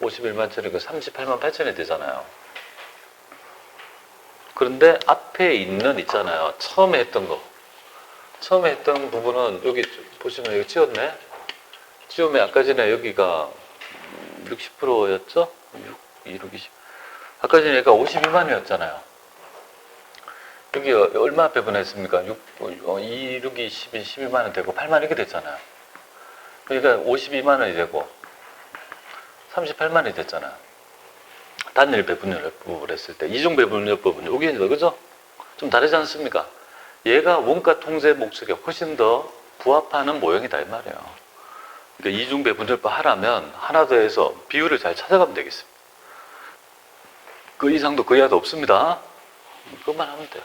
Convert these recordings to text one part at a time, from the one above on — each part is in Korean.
51만 천이니까 38만 8천이 되잖아요. 그런데 앞에 있잖아요. 처음에 했던 거. 처음에 했던 부분은 여기 보시면 여기 지웠네. 지우면 아까 전에 여기가 60%였죠? 6, 20. 아까 전에 얘가 52만이었잖아요. 여기 얼마 배분했습니까? 2, 6, 2, 12, 12만 원 되고 8만 이렇게 됐잖아요. 그러니까 52만 원이 되고 38만 원이 됐잖아요. 단일 배분율법을 했을 때 이중 배분율법은 여기는 그죠? 좀 다르지 않습니까? 얘가 원가 통제 목적에 훨씬 더 부합하는 모형이다 이 말이에요. 그러니까 이중 배분율법 하라면 하나 더 해서 비율을 잘 찾아가면 되겠습니다. 그 이상도 그 이하도 없습니다. 그것만 하면 돼요.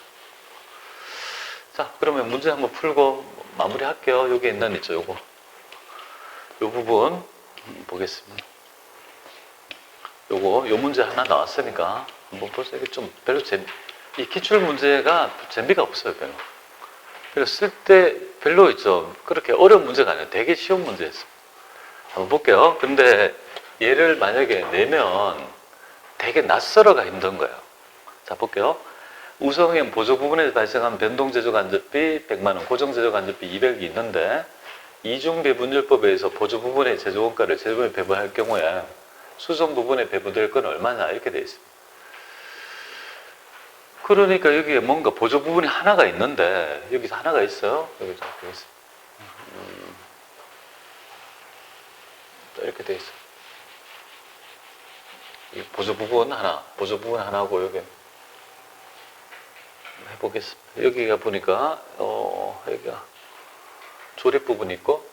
자, 그러면 문제 한번 풀고 마무리할게요. 여기 있는 있죠, 요거. 요 부분 보겠습니다. 요 문제 하나 나왔으니까 한번 보세요. 이게 좀 별로 이 기출 문제가 재미가 없어요, 별로. 그래서 쓸 때 별로 있죠. 그렇게 어려운 문제가 아니에요. 되게 쉬운 문제였어요. 한번 볼게요. 근데 얘를 만약에 내면 되게 낯설어가 힘든 거예요. 자, 볼게요. 우성형 보조 부분에서 발생한 변동 제조 간접비 100만 원, 고정 제조 간접비 200이 있는데 이중 배분율법에 의해서 보조 부분의 제조 원가를 제조에 배분할 경우에 수성 부분에 배분될 건 얼마냐 이렇게 되어 있습니다. 그러니까 여기에 뭔가 보조 부분이 하나가 있는데 여기서 하나가 있어요. 여기 되어 있습니다. 이렇게 되어 있어요. 이 보조 부분 하나고 여기 해보겠습니다. 여기가 보니까 여기가 조립 부분이 있고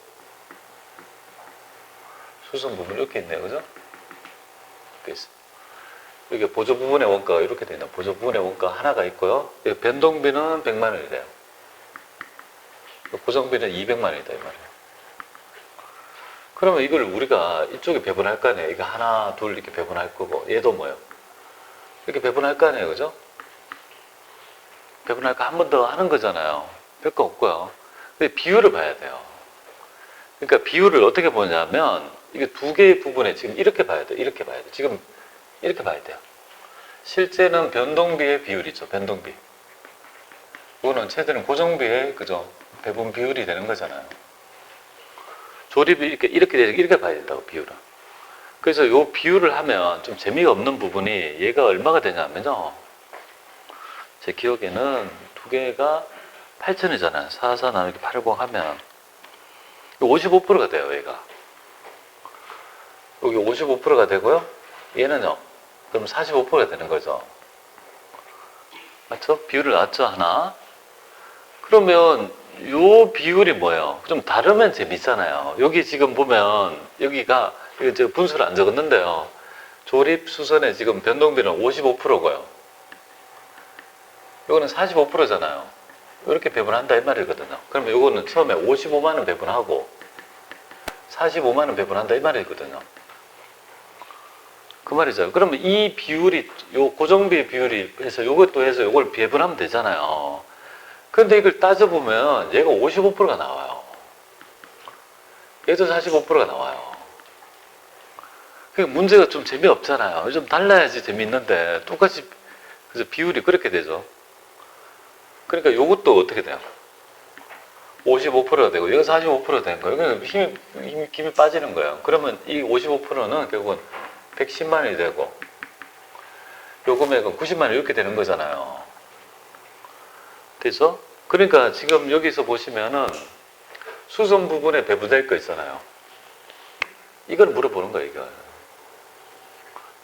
수성 부분이 이렇게 있네요, 그죠? 이렇게 있습니다. 여기 보조 부분의 원가가 이렇게 되나 보조 부분의 원가 하나가 있고요. 여기 변동비는 100만 원이래요. 고정비는 200만 원이다 이 말이에요. 그러면 이걸 우리가 이쪽에 배분할 거 아니에요. 이거 하나, 둘 이렇게 배분할 거고 얘도 뭐예요? 이렇게 배분할 거 아니에요, 그죠? 배분할 거 한 번 더 하는 거잖아요. 별거 없고요. 근데 비율을 봐야 돼요. 그러니까 비율을 어떻게 보냐면 이게 두 개의 부분에 지금 이렇게 봐야 돼요. 이렇게 봐야 돼요. 지금 이렇게 봐야 돼요. 실제는 변동비의 비율이죠. 변동비. 이거는 최대는 고정비의 그죠? 배분 비율이 되는 거잖아요. 조립이 이렇게 봐야 된다고 비율은. 그래서 이 비율을 하면 좀 재미가 없는 부분이 얘가 얼마가 되냐면요. 제 기억에는 두 개가 8,000이잖아요. 4, 4 나누기 80 하면 55%가 돼요, 얘가. 여기 55%가 되고요. 얘는요. 그럼 45%가 되는 거죠. 맞죠? 비율을 놨죠, 하나. 그러면 요 비율이 뭐예요? 좀 다르면 재밌잖아요. 여기 지금 보면 여기가 이거 분수를 안 적었는데요. 조립 수선의 지금 변동비는 55%고요. 이거는 45%잖아요. 이렇게 배분한다 이 말이거든요. 그러면 이거는 처음에 55만 원 배분하고 45만 원 배분한다 이 말이거든요. 그 말이죠. 그러면 이 비율이 요 고정비 비율이 해서 요것도 해서 요걸 배분하면 되잖아요. 근데 이걸 따져보면 얘가 55%가 나와요. 얘도 45%가 나와요. 그러니까 문제가 좀 재미없잖아요. 좀 달라야지 재미있는데 똑같이 그래서 비율이 그렇게 되죠. 그러니까 요것도 어떻게 돼요? 55%가 되고 여기서 45%가 되는 거예요. 그러니까 힘이 빠지는 거예요. 그러면 이 55%는 결국은 110만 원이 되고 요 금액은 90만 원 이렇게 되는 거잖아요. 되죠? 그러니까 지금 여기서 보시면은 수선 부분에 배분될 거 있잖아요. 이걸 물어보는 거예요, 이걸.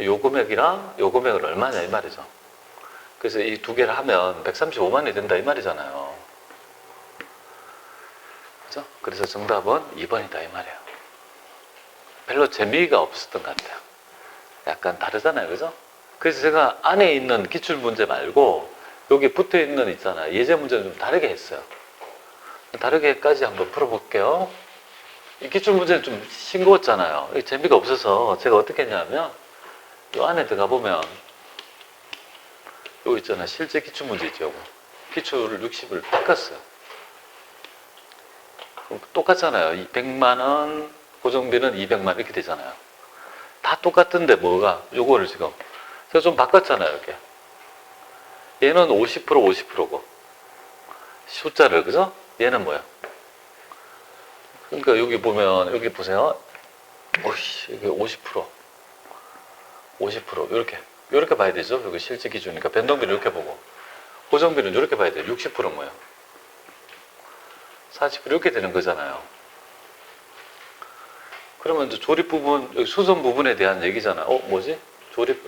요 금액이랑 요 금액은 얼마냐 이 말이죠. 그래서 이 두 개를 하면 135만 원이 된다 이 말이잖아요. 그죠? 그래서 정답은 2번이다 이 말이에요. 별로 재미가 없었던 것 같아요. 약간 다르잖아요, 그죠? 그래서 제가 안에 있는 기출 문제 말고 여기 붙어 있는 있잖아요. 예제 문제는 좀 다르게 했어요. 다르게까지 한번 풀어볼게요. 이 기출 문제는 좀 싱거웠잖아요. 재미가 없어서 제가 어떻게 했냐면 이 안에 들어가 보면 여기 있잖아요. 실제 기출 문제 있죠. 기출을 60을 바꿨어요. 똑같잖아요. 100만 원, 고정비는 200만 원 이렇게 되잖아요. 다 똑같은데 뭐가 요거를 지금 제가 좀 바꿨잖아요. 이렇게 얘는 50% 50%고 숫자를 그죠? 얘는 뭐야? 그러니까 여기 보면 여기 보세요. 오씨 이게 50% 50% 이렇게 봐야 되죠. 여기 실제 기준이니까 변동비를 이렇게 보고 고정비는 이렇게 봐야 돼요. 60% 뭐예요? 40% 이렇게 되는 거잖아요. 그러면 이제 조립 부분, 여기 수선 부분에 대한 얘기잖아. 뭐지? 조립,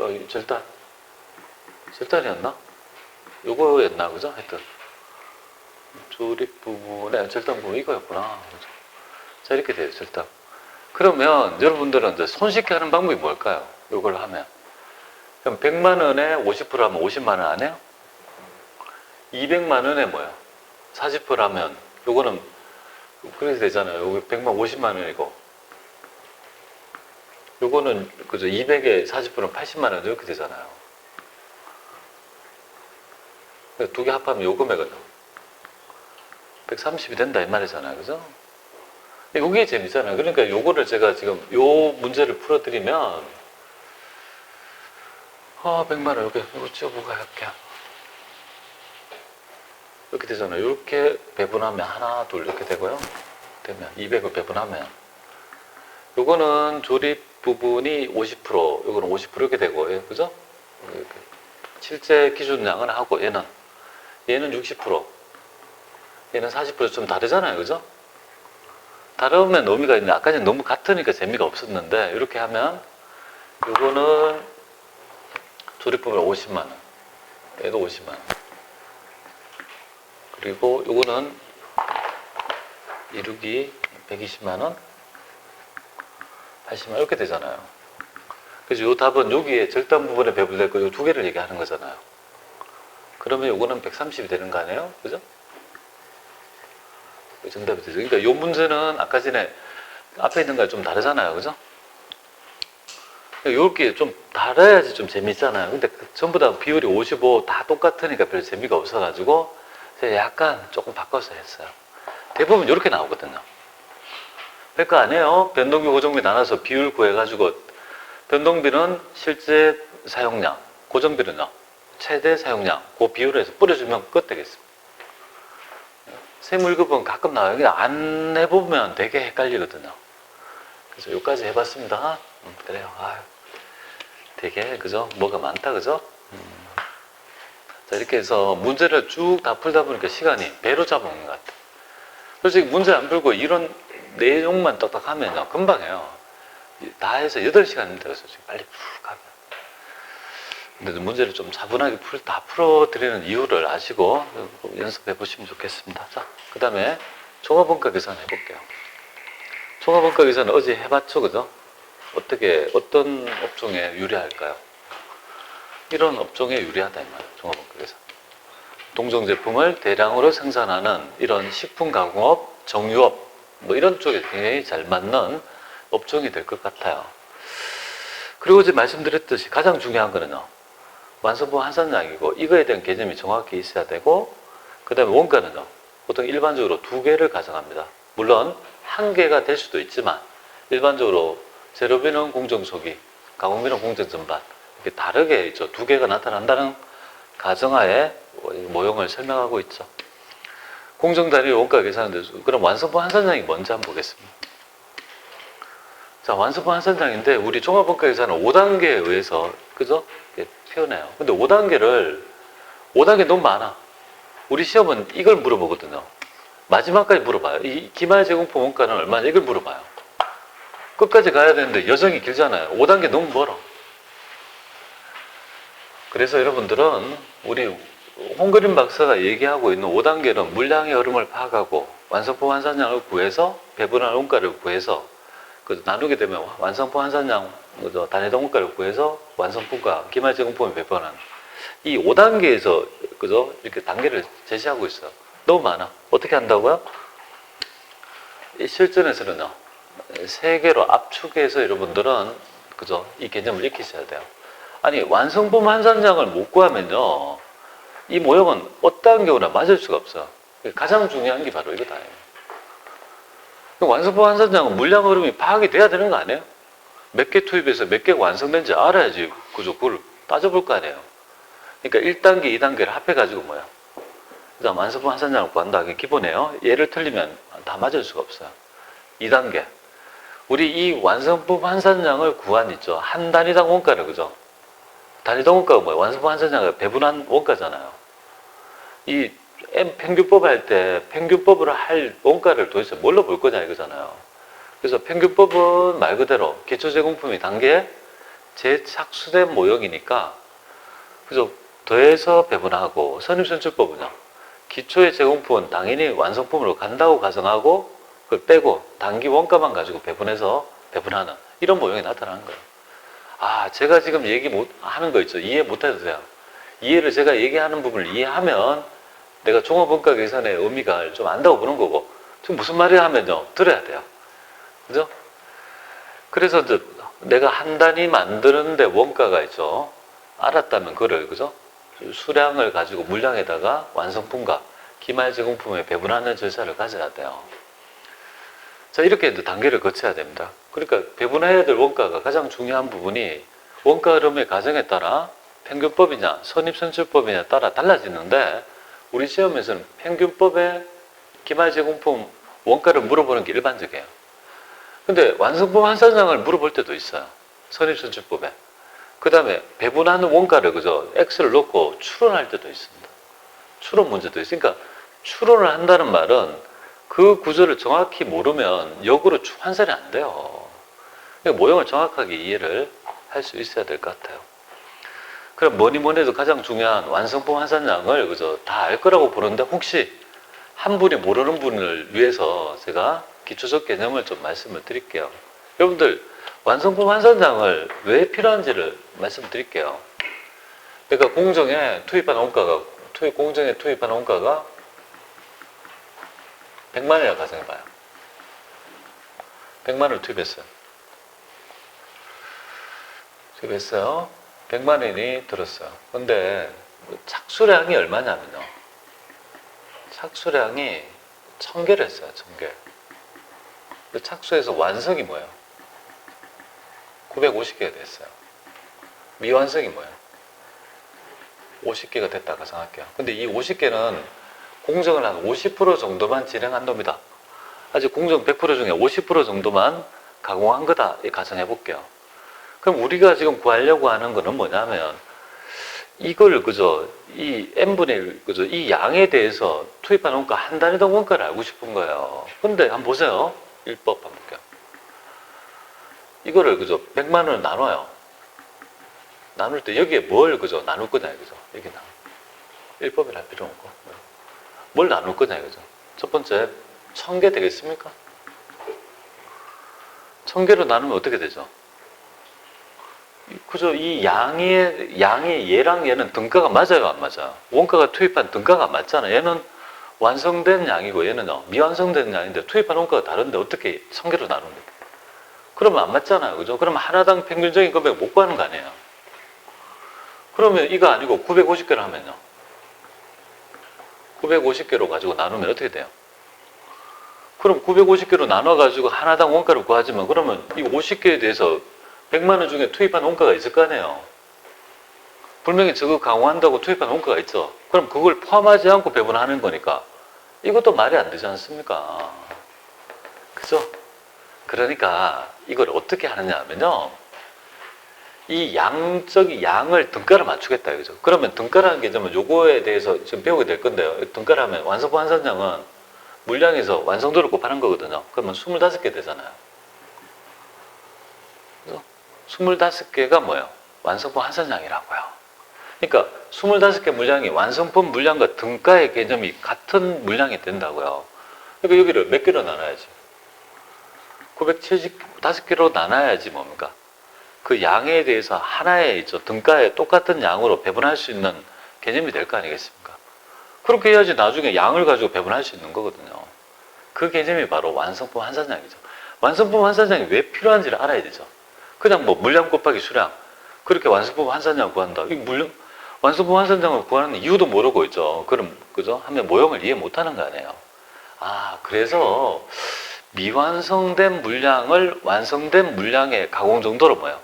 절단이었나? 요거였나, 그죠? 하여튼. 조립 부분에, 절단 부분 이거였구나. 그죠? 자, 이렇게 돼요, 절단. 그러면 여러분들은 이제 손쉽게 하는 방법이 뭘까요? 요걸 하면. 그럼 100만 원에 50% 하면 50만 원 안 해요? 200만 원에 뭐예요? 40% 하면, 요거는, 그렇게 되잖아요. 여기 100만 50만 원이고. 요거는 그죠 200에 40%는 80만 원 이렇게 되잖아요. 두 개 합하면 요 금액은 130이 된다 이 말이잖아요. 그죠? 요게 재밌잖아요. 그러니까 요거를 제가 지금 요 문제를 풀어드리면 100만 원 이렇게 이거 찍어보고 할게요. 이렇게 되잖아요. 이렇게 배분하면 하나 둘 이렇게 되고요. 되면 200을 배분하면 요거는 조립 부분이 50%, 요거는 50% 이렇게 되고, 그죠? 실제 기준량은 하고, 얘는 60%, 얘는 40%좀 다르잖아요, 그죠? 다르면 의미가 있는데, 아까는 너무 같으니까 재미가 없었는데, 이렇게 하면, 요거는 조립 부분 50만원, 얘도 50만원. 그리고 요거는 이루기 120만원, 80만 이렇게 되잖아요. 그래서 요 답은 여기에 절단 부분에 배분될 거 요 두 개를 얘기하는 거잖아요. 그러면 요거는 130이 되는 거 아니에요? 그죠? 정답이 되죠. 그러니까 요 문제는 아까 전에 앞에 있는 거랑 좀 다르잖아요. 그죠? 요렇게 좀 다뤄야지 좀 재밌잖아요. 근데 전부 다 비율이 55 다 똑같으니까 별 재미가 없어가지고 제가 약간 조금 바꿔서 했어요. 대부분 이렇게 나오거든요. 별거 아니에요. 변동비, 고정비 나눠서 비율 구해가지고 변동비는 실제 사용량, 고정비는요 최대 사용량, 그 비율로 해서 뿌려주면 끝 되겠습니다. 세무일급은 가끔 나와요. 그냥 안 해보면 되게 헷갈리거든요. 그래서 여기까지 해봤습니다. 그래요. 아유, 되게 그죠? 뭐가 많다 그죠? 자 이렇게 해서 문제를 쭉 다 풀다 보니까 시간이 배로 잡아먹는 것 같아요. 솔직히 문제 안 풀고 이런 내용만 딱딱 하면요 금방 해요. 다 해서 8시간 들어서 빨리 푹 가면. 근데 문제를 좀 차분하게 다 풀어드리는 이유를 아시고 연습해 보시면 좋겠습니다. 자, 그 다음에 종합원가 계산 해볼게요. 종합원가 계산은 어제 해봤죠, 그죠? 어떤 업종에 유리할까요? 이런 업종에 유리하다, 이 말이에요, 종합원가 계산. 동종제품을 대량으로 생산하는 이런 식품가공업, 정유업, 뭐 이런 쪽에 굉장히 잘 맞는 업종이 될 것 같아요. 그리고 이제 말씀드렸듯이 가장 중요한 거는요, 완성품 한산량이고 이거에 대한 개념이 정확히 있어야 되고, 그 다음에 원가는요, 보통 일반적으로 2개를 가정합니다. 물론 1개가 될 수도 있지만 일반적으로 재료비는 공정소기, 가공비는 공정전반 이렇게 다르게 있죠. 2개가 나타난다는 가정하에 모형을 설명하고 있죠. 공정단위 원가 계산하는데, 그럼 완성품 한산량이 뭔지 한번 보겠습니다. 자, 완성품 한산량인데 우리 종합원가 계산은 5단계에 의해서 그죠? 표현해요. 근데 5단계 너무 많아. 우리 시험은 이걸 물어보거든요. 마지막까지 물어봐요. 이 기말 제공품 원가는 얼마냐 이걸 물어봐요. 끝까지 가야 되는데 여정이 길잖아요. 5단계 너무 멀어. 그래서 여러분들은 우리 홍그린 박사가 얘기하고 있는 5단계는 물량의 흐름을 파악하고 완성품 환산량을 구해서 배분할 원가를 구해서 나누게 되면 완성품 환산량 단위당 원가를 구해서 완성품과 기말 제공품을 배분하는 이 5단계에서 그죠? 이렇게 단계를 제시하고 있어요. 너무 많아. 어떻게 한다고요? 이 실전에서는요 3개로 압축해서 여러분들은 그죠? 이 개념을 익히셔야 돼요. 아니 완성품 환산량을 못 구하면요 이 모형은 어떠한 경우나 맞을 수가 없어. 가장 중요한 게 바로 이거다. 완성품 환산량은 물량 흐름이 파악이 돼야 되는 거 아니에요? 몇 개 투입해서 몇 개가 완성된지 알아야지 그죠? 그걸 따져볼 거 아니에요. 그러니까 1단계, 2단계를 합해가지고 뭐야? 그다음 완성품 환산량을 구한다. 그게 기본이에요. 얘를 틀리면 다 맞을 수가 없어요. 2단계. 우리 이 완성품 환산량을 구한 있죠. 한 단위당 원가를, 그죠? 단위당 원가가 뭐예요? 완성품 환산량을 배분한 원가잖아요. 이 M 평균법 할 때 평균법으로 할 원가를 도대체 뭘로 볼 거냐 이거잖아요. 그래서 평균법은 말 그대로 기초제공품이 단계 재착수된 모형이니까 그죠? 더해서 배분하고 선입선출법은요. 기초의 제공품은 당연히 완성품으로 간다고 가정하고 그걸 빼고 단기 원가만 가지고 배분해서 배분하는 이런 모형이 나타나는 거예요. 아, 제가 지금 얘기 못 하는 거 있죠. 이해 못 해도 돼요. 이해를 제가 얘기하는 부분을 이해하면 내가 종합원가 계산의 의미가 좀 안다고 보는 거고 지금 무슨 말이야 하면요. 들어야 돼요. 그죠? 그래서 이제 내가 한 단위 만드는데 원가가 있죠. 알았다면 그걸 그죠? 수량을 가지고 물량에다가 완성품과 기말 제공품에 배분하는 절차를 가져야 돼요. 자, 이렇게 이제 단계를 거쳐야 됩니다. 그러니까 배분해야 될 원가가 가장 중요한 부분이 원가 흐름의 과정에 따라 평균법이냐 선입선출법이냐 따라 달라지는데 우리 시험에서는 평균법에 기말 제공품 원가를 물어보는 게 일반적이에요. 근데 완성품 환산량을 물어볼 때도 있어요. 선입선출법에. 그 다음에 배분하는 원가를 그죠? X를 넣고 추론할 때도 있습니다. 추론 문제도 있으니까 추론을 한다는 말은 그 구조를 정확히 모르면 역으로 환산이 안 돼요. 그러니까 모형을 정확하게 이해를 할 수 있어야 될 것 같아요. 그럼 뭐니 뭐니 해도 가장 중요한 완성품 환산량을 그죠? 다 알 거라고 보는데 혹시 한 분이 모르는 분을 위해서 제가 기초적 개념을 좀 말씀을 드릴게요. 여러분들 완성품 환산량을 왜 필요한지를 말씀드릴게요. 그러니까 공정에 투입한 원가가 공정에 투입한 원가가 100만 원이라고 가정해봐요. 100만 원을 투입했어요. 100만 원이 들었어요. 근데 착수량이 얼마냐면요. 착수량이 1000개를 했어요. 1000개. 착수해서 완성이 뭐예요? 950개가 됐어요. 미완성이 뭐예요? 50개가 됐다 가정할게요. 근데 이 50개는 공정을 한 50% 정도만 진행한 겁니다. 아직 공정 100% 중에 50% 정도만 가공한 거다 가정해 볼게요. 그럼 우리가 지금 구하려고 하는 거는 뭐냐면 이걸 그저 이 n분의 1 그저 이 양에 대해서 투입한 원가 한 단위당 원가를 알고 싶은 거예요. 근데 한번 보세요. 1법 한번 볼게요. 이거를 그저 100만 원을 나눠요. 나눌 때 여기에 뭘 그저 나눌 거냐 그죠? 여기 나 1법을 할 필요 없고 뭘 나눌 거냐 그죠? 첫 번째 1000개 되겠습니까? 1000개로 나누면 어떻게 되죠? 그죠? 이 양의 얘랑 얘는 등가가 맞아요, 안 맞아요? 원가가 투입한 등가가 안 맞잖아. 얘는 완성된 양이고 얘는요 미완성된 양인데 투입한 원가가 다른데 어떻게 1000개로 나눕니까? 그러면 안 맞잖아요, 그죠? 그러면 하나당 평균적인 금액 못 구하는 거 아니에요? 그러면 이거 아니고 950개를 하면요 950개로 가지고 나누면 어떻게 돼요? 그럼 950개로 나눠가지고 하나당 원가를 구하지만 그러면 이 50개에 대해서 100만 원 중에 투입한 원가가 있을 거 아니에요? 분명히 저거 강화한다고 투입한 원가가 있죠. 그럼 그걸 포함하지 않고 배분하는 거니까 이것도 말이 안 되지 않습니까? 그죠? 그러니까 이걸 어떻게 하느냐 하면요. 이 양을 등가를 맞추겠다 이거죠. 그러면 등가라는 게 좀 요거에 대해서 지금 배우게 될 건데요. 등가라면 완성품 환산량은 물량에서 완성도를 곱하는 거거든요. 그러면 25개 되잖아요. 그래서 25개가 뭐예요? 완성품 환산량이라고요. 그러니까 25개 물량이 완성품 물량과 등가의 개념이 같은 물량이 된다고요. 그러니까 여기를 몇 개로 나눠야지? 975개로 나눠야지 뭡니까? 그 양에 대해서 하나의 있죠. 등가에 똑같은 양으로 배분할 수 있는 개념이 될 거 아니겠습니까? 그렇게 해야지 나중에 양을 가지고 배분할 수 있는 거거든요. 그 개념이 바로 완성품 환산량이죠. 완성품 환산량이 왜 필요한지를 알아야 되죠. 그냥 뭐 물량 곱하기 수량 그렇게 완성품 환산량 구한다. 이 완성품 환산량을 구하는 이유도 모르고 있죠. 그럼 그죠? 하면 모형을 이해 못하는 거 아니에요. 아 그래서 미완성된 물량을 완성된 물량의 가공 정도로 뭐예요?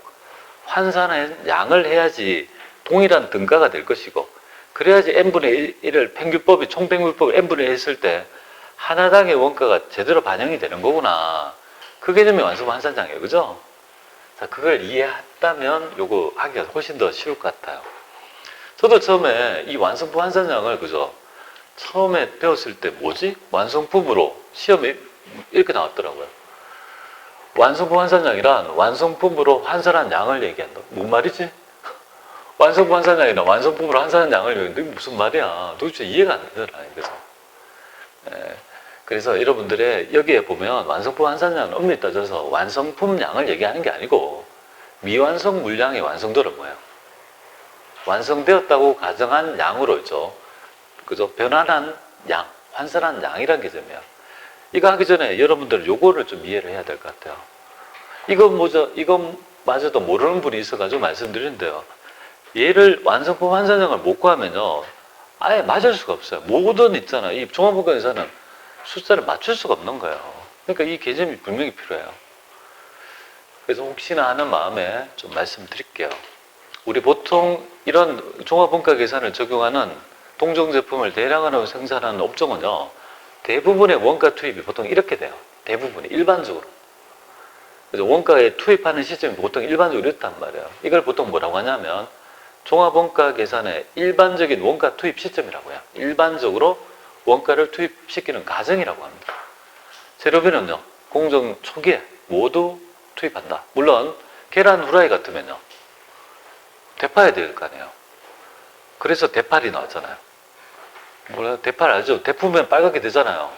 환산한 양을 해야지 동일한 등가가 될 것이고, 그래야지 n분의 1을 평균법이 총평균법을 n분의 1 했을 때 하나당의 원가가 제대로 반영이 되는 거구나. 그 개념이 완성품 환산량이에요. 그죠? 자, 그걸 이해했다면 요거 하기가 훨씬 더 쉬울 것 같아요. 저도 처음에 이 완성품 환산량을 그죠? 처음에 배웠을 때 뭐지? 완성품으로 시험에 이렇게 나왔더라고요. 완성품 환산량이란 완성품으로 환산한 양을 얘기한다. 뭔 말이지? 완성품 환산량이란 완성품으로 환산한 양을 얘기하는데 이게 무슨 말이야? 도대체 이해가 안 되잖아요. 그래서 여러분들의 여기에 보면 완성품 환산량은 엄밀히 따져서 완성품 양을 얘기하는 게 아니고 미완성 물량의 완성도는 뭐예요? 완성되었다고 가정한 양으로 있죠. 그죠? 변환한 양, 환산한 양이란 개념이야. 이거 하기 전에 여러분들은 요거를 좀 이해를 해야 될 것 같아요. 이건마저도 모르는 분이 있어가지고 말씀드리는데요. 얘를 완성품 환산량을 못 구하면요. 아예 맞을 수가 없어요. 모든 있잖아요. 이 종합분과에서는 숫자를 맞출 수가 없는 거예요. 그러니까 이 개념이 분명히 필요해요. 그래서 혹시나 하는 마음에 좀 말씀드릴게요. 우리 보통 이런 종합분과 계산을 적용하는 동종 제품을 대량으로 생산하는 업종은요. 대부분의 원가 투입이 보통 이렇게 돼요. 대부분이 일반적으로. 그래서 원가에 투입하는 시점이 보통 일반적으로 이렇단 말이에요. 이걸 보통 뭐라고 하냐면 종합원가 계산의 일반적인 원가 투입 시점이라고 해요. 일반적으로 원가를 투입시키는 과정이라고 합니다. 재료비는요. 공정 초기에 모두 투입한다. 물론 계란 후라이 같으면요. 대파해야 될 거 아니에요. 그래서 대파리 나왔잖아요. 몰라요? 대파 알죠? 대푸면 빨갛게 되잖아요.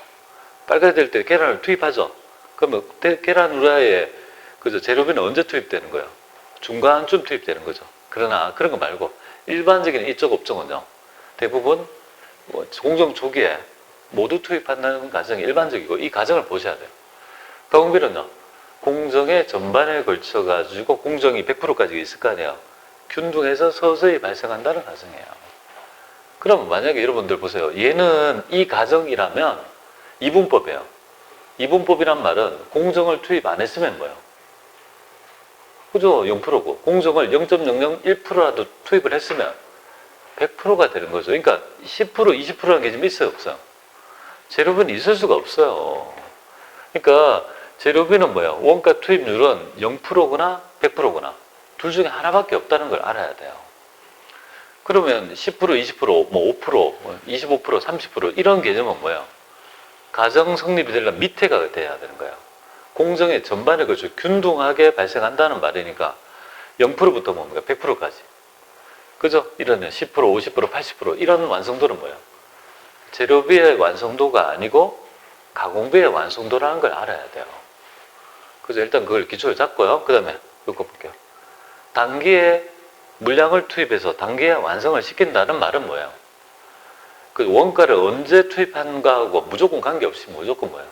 빨갛게 될 때 계란을 투입하죠. 그러면 계란 후라이에 그죠? 재료비는 언제 투입되는 거예요? 중간쯤 투입되는 거죠. 그러나 그런 거 말고 일반적인 이쪽 업종은요. 대부분 공정 초기에 모두 투입한다는 과정이 일반적이고 이 과정을 보셔야 돼요. 가공비는요. 공정의 전반에 걸쳐 가지고 공정이 100%까지 있을 거 아니에요. 균등해서 서서히 발생한다는 과정이에요. 그럼 만약에 여러분들 보세요. 얘는 이 과정이라면 이분법이에요. 이분법이란 말은 공정을 투입 안 했으면 뭐예요? 그죠? 0%고 공정을 0.001%라도 투입을 했으면 100%가 되는 거죠. 그러니까 10%, 20%라는 개념이 있어요? 없어요? 재료비는 있을 수가 없어요. 그러니까 재료비는 뭐예요? 원가 투입률은 0%구나 100%구나 둘 중에 하나밖에 없다는 걸 알아야 돼요. 그러면 10%, 20%, 뭐 5%, 25%, 30% 이런 개념은 뭐예요? 가정 성립이 되려면 밑에가 돼야 되는 거예요. 공정의 전반에 걸쳐 균등하게 발생한다는 말이니까 0%부터 뭡니까? 100%까지. 그죠? 이러면 10%, 50%, 80% 이런 완성도는 뭐예요? 재료비의 완성도가 아니고 가공비의 완성도라는 걸 알아야 돼요. 그래서 일단 그걸 기초를 잡고요. 그 다음에 이거 볼게요. 단기에 물량을 투입해서 단기에 완성을 시킨다는 말은 뭐예요? 그 원가를 언제 투입한가하고 무조건 관계없이 무조건 뭐예요?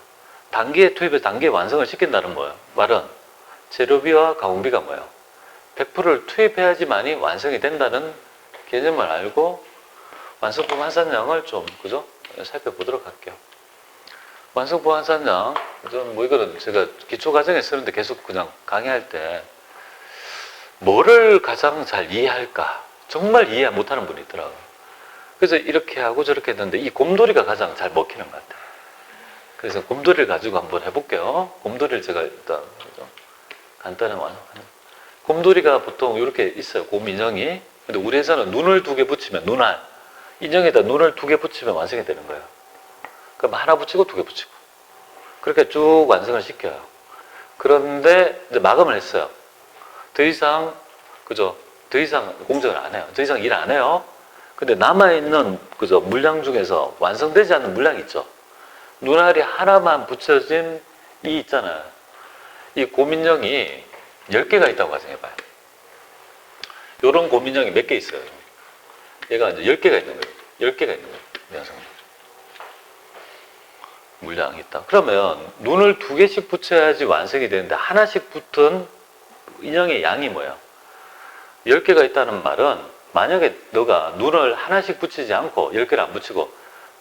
단기에 투입해서 단기에 완성을 시킨다는 뭐예요? 말은 재료비와 가공비가 뭐예요? 100%를 투입해야지만이 완성이 된다는 개념을 알고 완성품 환산량을 좀 그죠? 살펴보도록 할게요. 완성품 환산량, 뭐 이거는 제가 기초 과정에 쓰는데 계속 그냥 강의할 때 뭐를 가장 잘 이해할까? 정말 이해 못하는 분이 있더라고요. 그래서 이렇게 하고 저렇게 했는데 이 곰돌이가 가장 잘 먹히는 것 같아요. 그래서 곰돌이를 가지고 한번 해볼게요. 곰돌이를 제가 일단 간단히 곰돌이가 보통 이렇게 있어요. 곰 인형이. 근데 우리 회사는 눈을 2개 붙이면 눈알 인형에다 눈을 2개 붙이면 완성이 되는 거예요. 그럼 하나 붙이고 2개 붙이고 그렇게 쭉 완성을 시켜요. 그런데 이제 마감을 했어요. 더 이상 그죠? 더 이상 공정을 안 해요. 더 이상 일 안 해요. 근데 남아있는 그죠? 물량 중에서 완성되지 않는 물량이 있죠. 눈알이 하나만 붙여진 이 있잖아요. 이 곰인형이 10개가 있다고 가정해봐요. 요런 곰인형이 몇 개 있어요. 얘가 이제 10개가 있는 거예요. 10개가 있는 거예요. 녀석. 물량이 있다. 그러면 눈을 2개씩 붙여야지 완성이 되는데 하나씩 붙은 인형의 양이 뭐예요? 10개가 있다는 말은 만약에 너가 눈을 하나씩 붙이지 않고 10개를 안 붙이고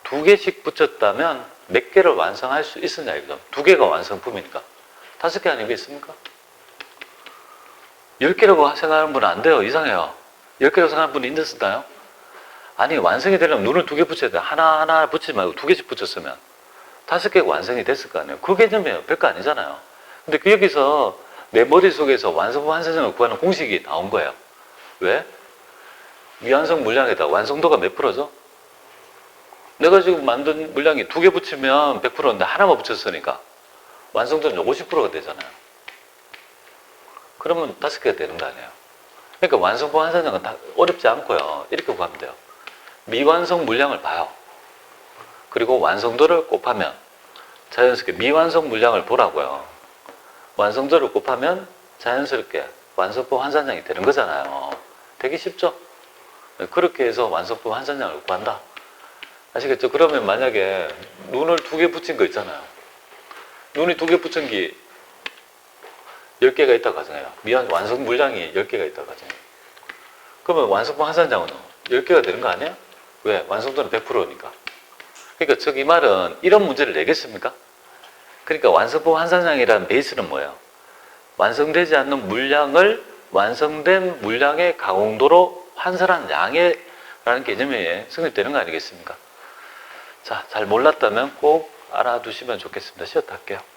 2개씩 붙였다면 몇 개를 완성할 수 있느냐 이거죠. 2개가 완성품이니까. 5개 아니겠습니까? 10개라고 생각하는 분은 안 돼요. 이상해요. 10개라고 생각하는 분이 있었나요? 아니, 완성이 되려면 눈을 2개 붙여야 돼. 하나 붙이지 말고 2개씩 붙였으면 5개가 완성이 됐을 거 아니에요. 그 개념이에요. 별거 아니잖아요. 근데 그 여기서 내 머릿속에서 완성품 환산점을 구하는 공식이 나온 거예요. 왜? 미완성 물량에다 완성도가 몇 프로죠? 내가 지금 만든 물량이 2개 붙이면 100%인데 하나만 붙였으니까 완성도는 50%가 되잖아요. 그러면 5개가 되는 거 아니에요. 그러니까 완성품 환산량은 다 어렵지 않고요. 이렇게 구하면 돼요. 미완성 물량을 봐요. 그리고 완성도를 곱하면 자연스럽게 미완성 물량을 보라고요. 완성도를 곱하면 자연스럽게 완성품 환산량이 되는 거잖아요. 되게 쉽죠? 그렇게 해서 완성품 환산량을 구한다. 아시겠죠? 그러면 만약에 눈을 2개 붙인 거 있잖아요. 눈이 2개 붙인 게 10개가 있다고 가정해요. 완성 물량이 10개가 있다고 가정해요. 그러면 완성품 환산량은 10개가 되는 거 아니에요? 왜? 완성도는 100%니까. 그러니까 즉 이 말은 이런 문제를 내겠습니까? 그러니까 완성품 환산량이라는 베이스는 뭐예요? 완성되지 않는 물량을 완성된 물량의 가공도로 환산한 양이라는 개념이 성립되는 거 아니겠습니까? 자, 잘 몰랐다면 꼭 알아두시면 좋겠습니다. 쉬었다 할게요.